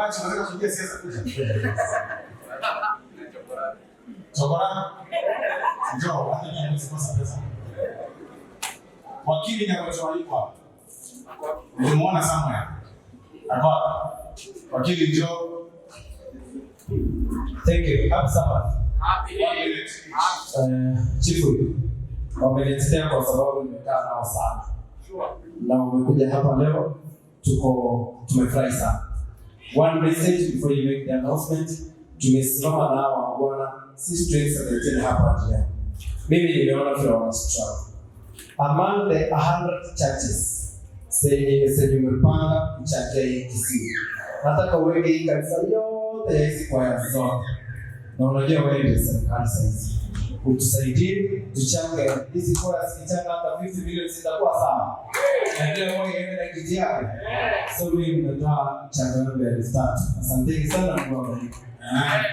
Wacha nataka kuingia siasa kuja. Chokora. Njoo, hata mimi nisikosa pesa. Wakili Nyagocho yuko. Nimemuona somewhere. Akwa. Wakili njoo. Thank you. Happy Sabbath. Chifu, wameletea kwa sababu nimekaa nao sana. Na umekuja hapa leo, tumefurahi sana. One message before you make the announcement. Tumesimama nao bwana, si strengths of hapa nje. Mimi niliona vile wanashuka. Among the 100 churches, senye umepanga kuchangia hii Kisii. Nataka uweke hii kanisa yote ya hizi kwaya zote. Na unajua wewe ndio serikali sasa. Utusaidie tuchange hizi kwaya, zikichanga hata 50 milioni zitakuwa sawa. Na ndio wewe unaenda kijana. So mimi nimetoa changamoto ya 3. Asante sana kwa